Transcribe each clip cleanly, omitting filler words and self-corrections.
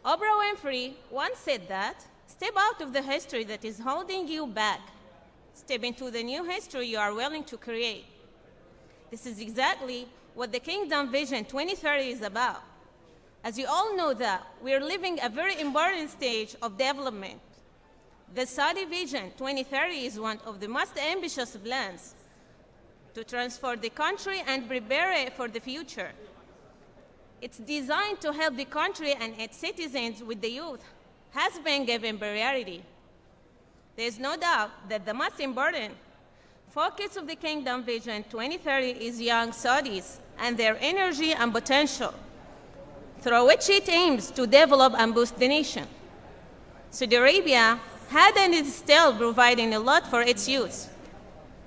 Oprah Winfrey once said that, "Step out of the history that is holding you back. Step into the new history you are willing to create." This is exactly what the Kingdom Vision 2030 is about. As you all know that, we are living a very important stage of development. The Saudi Vision 2030 is one of the most ambitious plans to transform the country and prepare it for the future. It's designed to help the country and its citizens with the youth, has been given priority. There is no doubt that the most important focus of the Kingdom Vision 2030 is young Saudis and their energy and potential, through which it aims to develop and boost the nation. Saudi Arabia had and is still providing a lot for its youth.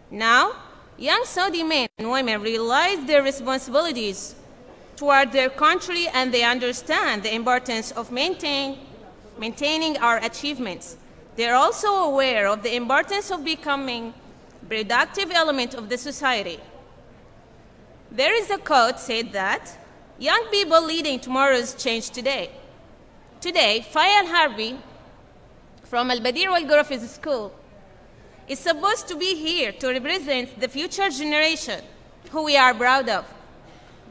Now, young Saudi men and women realize their responsibilities toward their country, and they understand the importance of maintaining our achievements. They are also aware of the importance of becoming a productive element of the society. There is a quote said that, "Young people leading tomorrow's change today." Today, Fayal Harbi from Al-Badir Wal-Ghurafiz School is supposed to be here to represent the future generation, who we are proud of.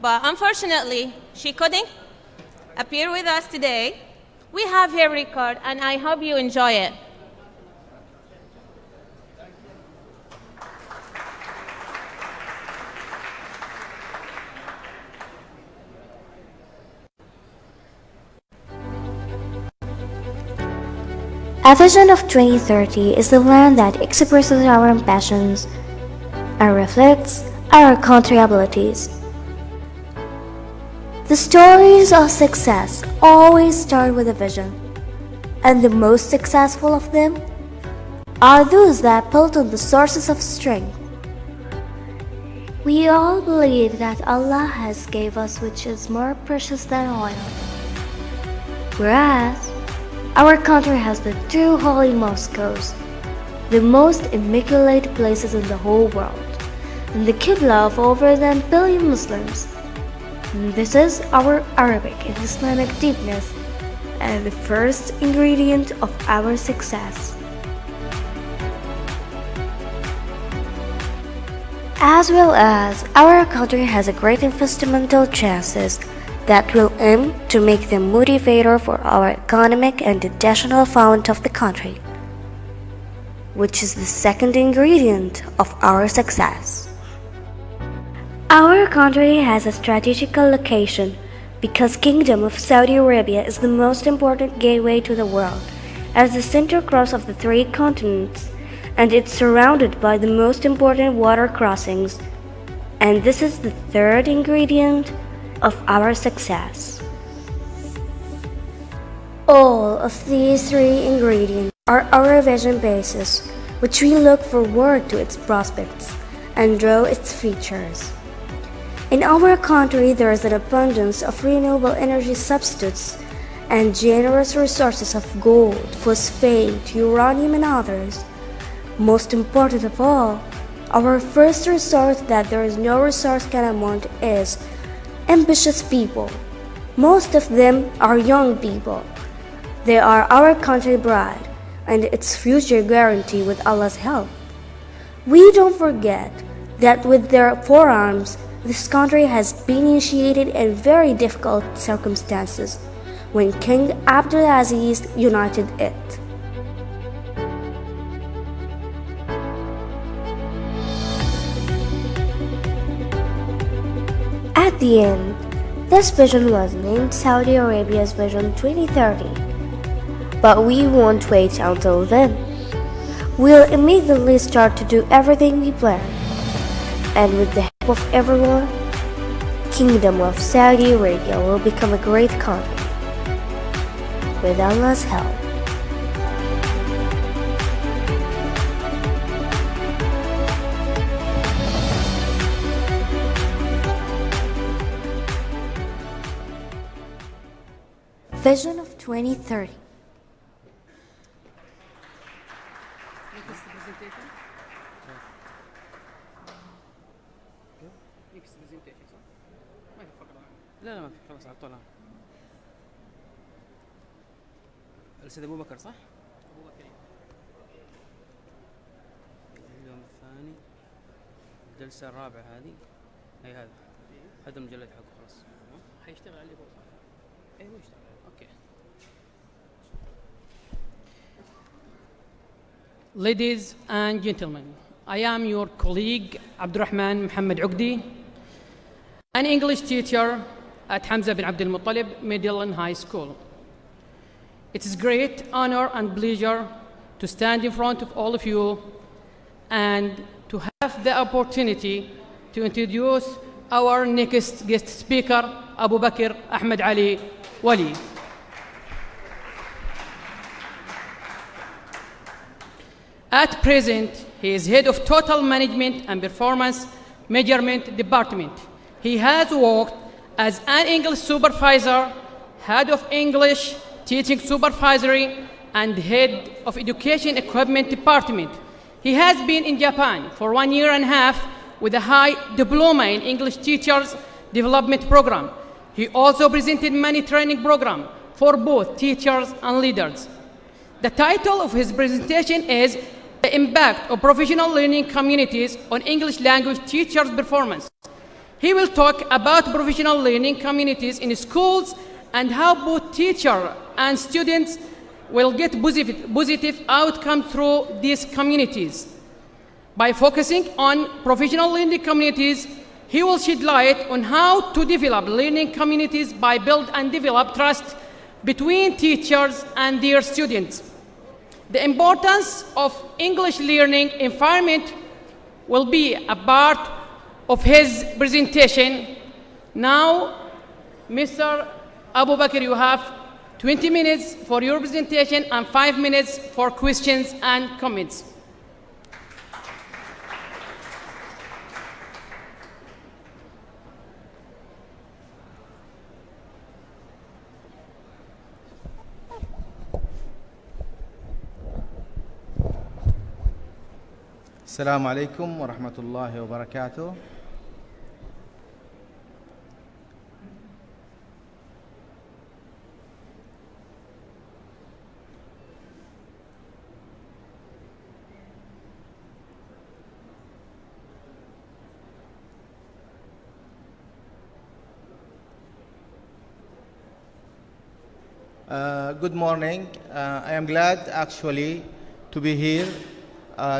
But unfortunately, she couldn't appear with us today. We have her record, and I hope you enjoy it. A vision of 2030 is the plan that expresses our passions and reflects our country abilities. The stories of success always start with a vision, and the most successful of them are those that build on the sources of strength. We all believe that Allah has gave us which is more precious than oil, whereas our country has the two holy mosques, the most immaculate places in the whole world, and the Qibla of over 10 billion Muslims. This is our Arabic and Islamic deepness and the first ingredient of our success. As well as our country has a great investmental chances that will aim to make them motivator for our economic and additional fund of the country, which is the second ingredient of our success. Our country has a strategical location because Kingdom of Saudi Arabia is the most important gateway to the world as the center cross of the three continents, and it's surrounded by the most important water crossings, and this is the third ingredient of our success. All of these three ingredients are our vision basis, which we look forward to its prospects and draw its features. In our country, there is an abundance of renewable energy substitutes and generous resources of gold, phosphate, uranium, and others. Most important of all, our first resource that there is no resource can amount is ambitious people. Most of them are young people. They are our country pride and its future guarantee with Allah's help. We don't forget that with their forearms, this country has been initiated in very difficult circumstances when King Abdulaziz united it. At the end, this vision was named Saudi Arabia's Vision 2030. But we won't wait until then. We'll immediately start to do everything we plan. And with the help of everyone, Kingdom of Saudi Arabia will become a great country. With Allah's help. Vision of 2030. لا ما في خلاص على طول. الأستاذ أبو بكر صح؟ أبو بكر. اليوم الثاني الجلسة الرابعة هذه هي هذا المجلد حقه خلاص. حيشتغل عليه هو صح؟ أيوه يشتغل عليه. أوكي. Ladies and gentlemen, I am your colleague Abdurrahman Muhammad Uqdi, an English teacher at Hamza bin Abdul Muttalib Middle and High School. It is great honor and pleasure to stand in front of all of you and to have the opportunity to introduce our next guest speaker, Abu Bakr Ahmed Ali Wali. At present, he is head of Total Management and Performance Measurement Department. He has worked as an English supervisor, head of English teaching supervisory, and head of Education Equipment Department. He has been in Japan for 1.5 years with a high diploma in English Teachers Development Program. He also presented many training programs for both teachers and leaders. The title of his presentation is The Impact of Professional Learning Communities on English Language Teachers' Performance. He will talk about professional learning communities in schools and how both teachers and students will get positive outcomes through these communities. By focusing on professional learning communities, he will shed light on how to develop learning communities by build and develop trust between teachers and their students. The importance of English learning environment will be a part of his presentation. Now, Mr. Abu Bakr, you have 20 minutes for your presentation and 5 minutes for questions and comments. السلام عليكم ورحمة الله وبركاته. Good morning. I am glad actually to be here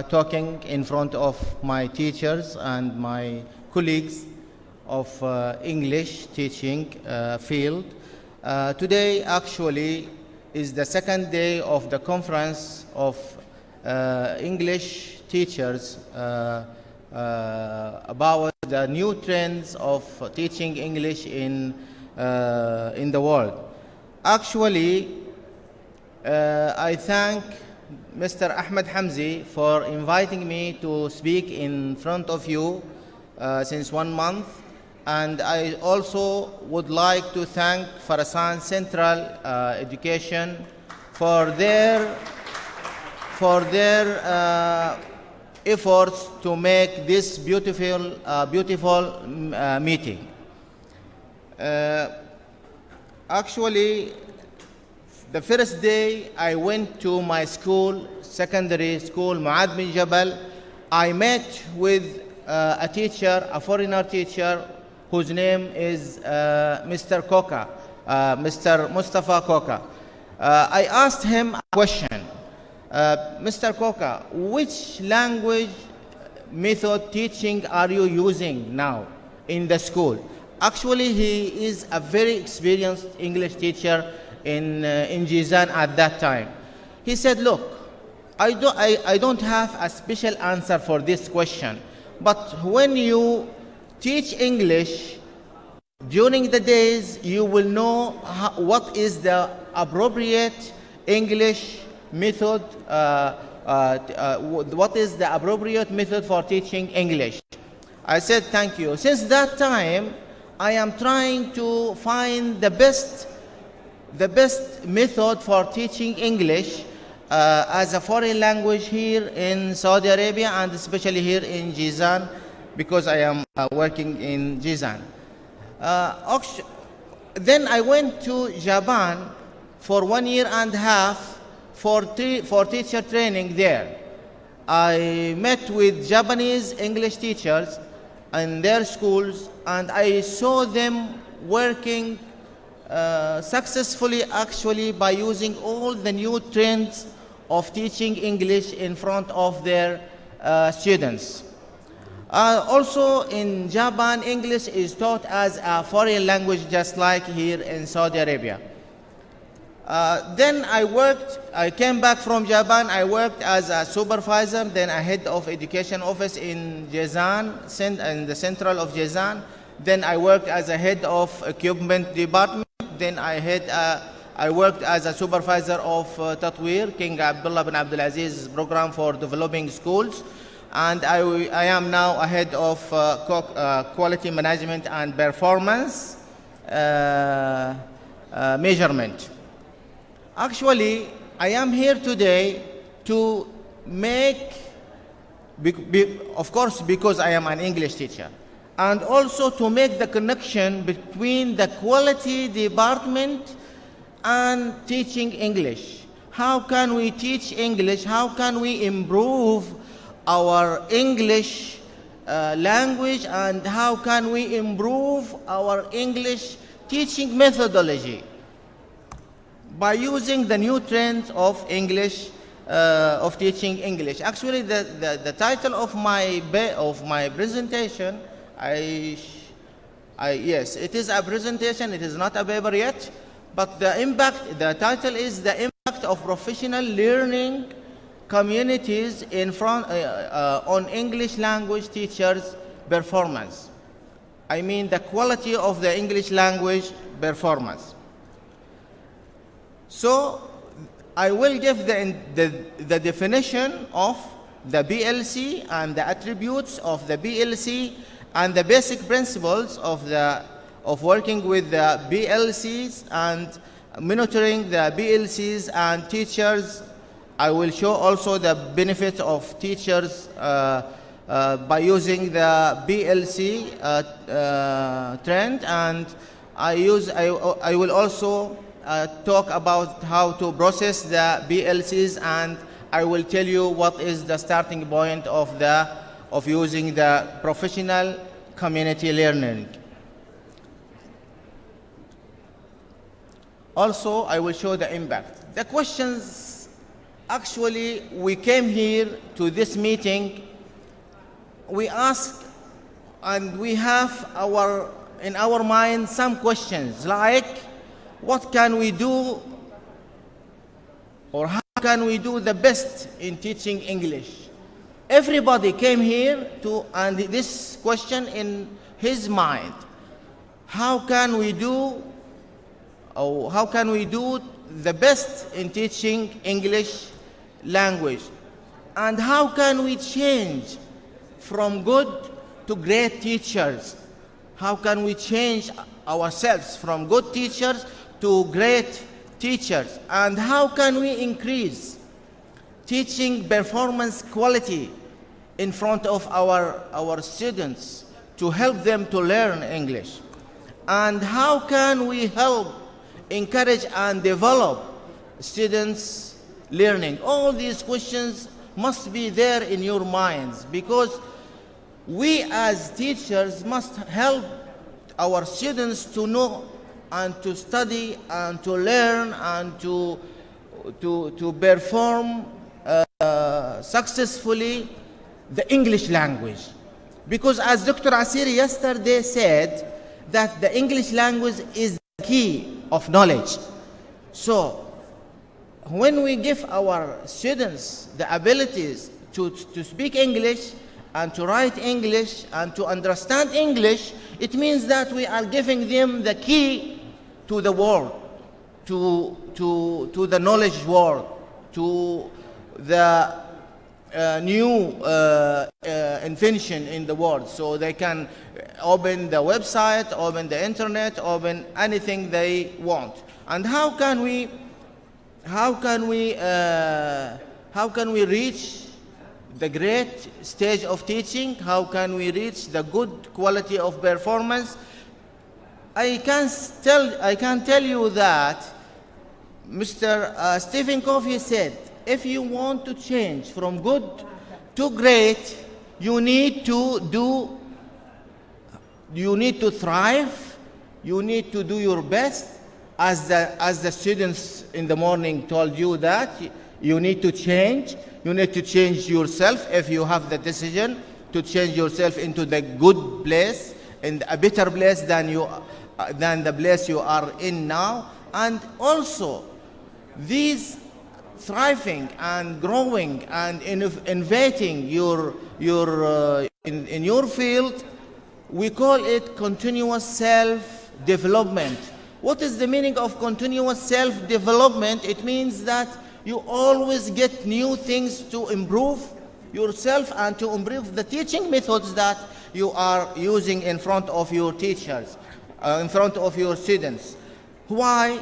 talking in front of my teachers and my colleagues of English teaching field. Today actually is the second day of the conference of English teachers about the new trends of teaching English in the world. Actually, I thank Mr. Ahmed Hamzi for inviting me to speak in front of you since 1 month, and I also would like to thank Farasan Central Education for their efforts to make this beautiful meeting. Actually, the first day I went to my school, secondary school, Muad bin Jabal, I met with a teacher, a foreigner teacher, whose name is Mr. Koka, Mr. Mustafa Koka. I asked him a question. Mr. Koka, which language method teaching are you using now in the school? Actually, he is a very experienced English teacher in Jazan at that time. He said, look, I don't have a special answer for this question, but when you teach English during the days, you will know what is the appropriate English method, what is the appropriate method for teaching English. I said, thank you. Since that time, I am trying to find the best method for teaching English as a foreign language here in Saudi Arabia, and especially here in Jazan, because I am working in Jazan. Then I went to Japan for 1.5 years for teacher training there. I met with Japanese English teachers in their schools, and I saw them working successfully actually by using all the new trends of teaching English in front of their students. Also in Japan, English is taught as a foreign language just like here in Saudi Arabia. Then I came back from Japan, I worked as a supervisor, then a head of education office in Jazan, in the central of Jazan. Then I worked as a head of equipment department. Then I worked as a supervisor of Tatweer, King Abdullah bin Abdul Aziz's program for developing schools. And I am now a head of quality management and performance measurement. Actually, I am here today to make, of course, because I am an English teacher, and also to make the connection between the quality department and teaching English. How can we teach English? How can we improve our English language, and how can we improve our English teaching methodology by using the new trends of English, of teaching English? Actually, the title of my presentation, yes, it is a presentation, it is not a paper yet, but the title is the impact of professional learning communities on English language teachers' performance. I mean the quality of the English language performance. So I will give the definition of the BLC and the attributes of the BLC and the basic principles of working with the BLCs and monitoring the BLCs and teachers. I will show also the benefits of teachers by using the BLC trend, and I will also talk about how to process the BLCs, and I will tell you what is the starting point of using the professional community learning. Also, I will show the impact. The questions, actually, we came here to this meeting, we ask, and we have in our mind some questions like, what can we do, or how can we do the best in teaching English? Everybody came here and this question in his mind. How can we do the best in teaching English language? And how can we change from good to great teachers? How can we change ourselves from good teachers to great teachers? And how can we increase teaching performance quality in front of our students to help them to learn English? And how can we help encourage and develop students' learning? All these questions must be there in your minds, because we as teachers must help our students to know and to study and to learn and to perform successfully the English language. Because as Dr. Asiri yesterday said, that the English language is the key of knowledge. So when we give our students the abilities to speak English and to write English and to understand English, it means that we are giving them the key to the world, to the knowledge world, to the new invention in the world. So they can open the website, open the internet, open anything they want. And how can we reach the great stage of teaching? How can we reach the good quality of performance? I can tell you that Mr. Stephen Covey said, if you want to change from good to great, you need to thrive, you need to do your best, as the students in the morning told you that you need to change yourself if you have the decision to change yourself into the good place, and a better place than the place you are in now. And also, these thriving and growing and innovating in your field, we call it continuous self-development. What is the meaning of continuous self-development? It means that you always get new things to improve yourself and to improve the teaching methods that you are using in front of your teachers, in front of your students. Why?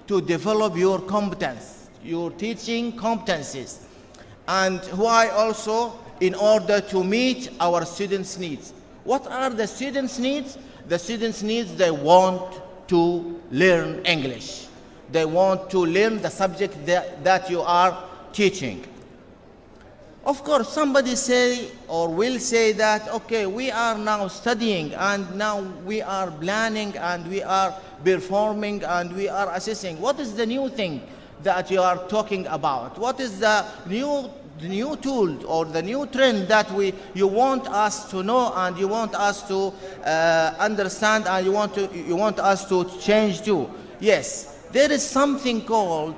To develop your competence, your teaching competencies. And why also? In order to meet our students' needs. What are the students' needs? The students' needs, they want to learn English. They want to learn the subject that you are teaching. Of course, somebody say or will say that, okay, we are now studying and now we are planning and we are performing and we are assessing. What is the new thing that you are talking about? What is the new tool or the new trend that you want us to know and you want us to understand and you want us to change to? Yes, there is something called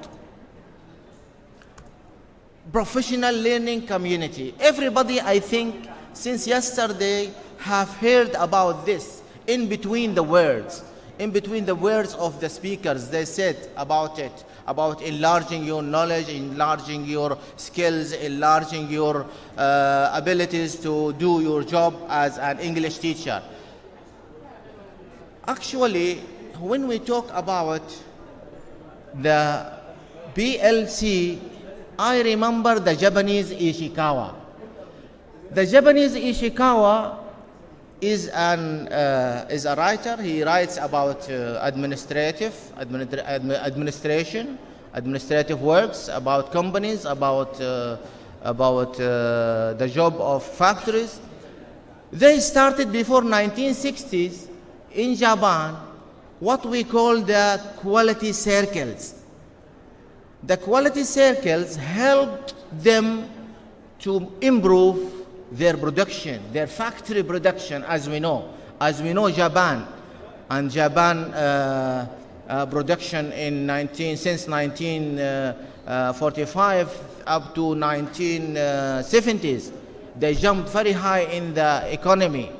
professional learning community. Everybody, I think, since yesterday have heard about this in between the words of the speakers. They said about it, about enlarging your knowledge, enlarging your skills, enlarging your abilities to do your job as an English teacher. Actually, when we talk about the PLC, I remember the Japanese Ishikawa. The Japanese Ishikawa is a writer. He writes about administrative works, about companies, about the job of factories. They started before 1960s in Japan what we call the quality circles. The quality circles helped them to improve their production, their factory production, as we know. As we know, Japan production since 1945 up to 1970s, they jumped very high in the economy.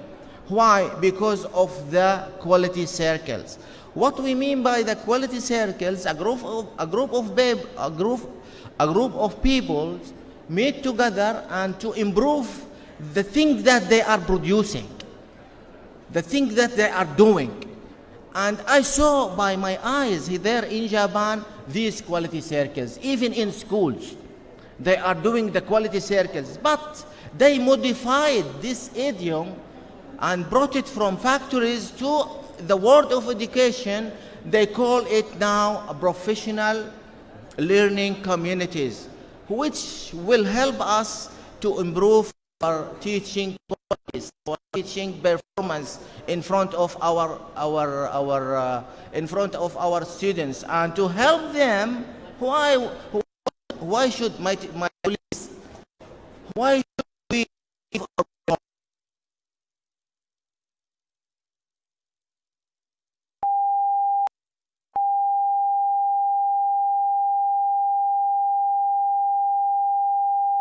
Why? Because of the quality circles. What we mean by the quality circles, a group of people meet together and to improve the thing that they are producing, the thing that they are doing. And I saw by my eyes there in Japan these quality circles. Even in schools, they are doing the quality circles. But they modified this idiom and brought it from factories to the world of education. They call it now a professional learning communities, which will help us to improve our teaching qualities, our teaching performance in front of our students, and to help them. Why should my colleagues? Why should we give our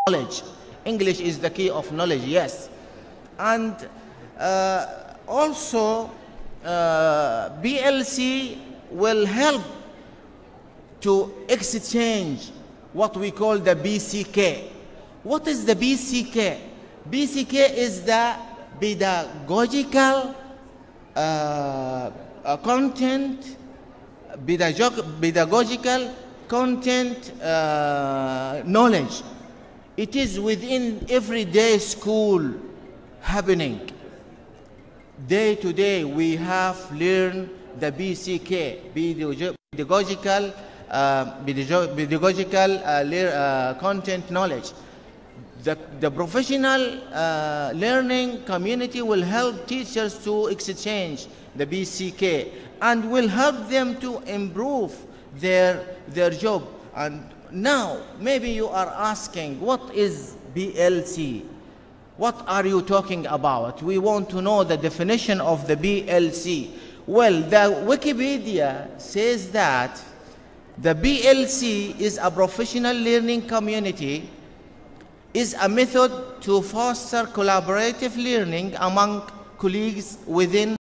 knowledge? English is the key of knowledge, yes. And also BLC will help to exchange what we call the BCK. What is the BCK? BCK is the pedagogical content, knowledge. It is within everyday school happening. Day to day, we have learned the BCK, pedagogical pedagogical content knowledge. The professional learning community will help teachers to exchange the BCK and will help them to improve their job. And now, maybe you are asking, what is BLC? What are you talking about? We want to know the definition of the BLC. Well, the Wikipedia says that the BLC is a professional learning community, is a method to foster collaborative learning among colleagues within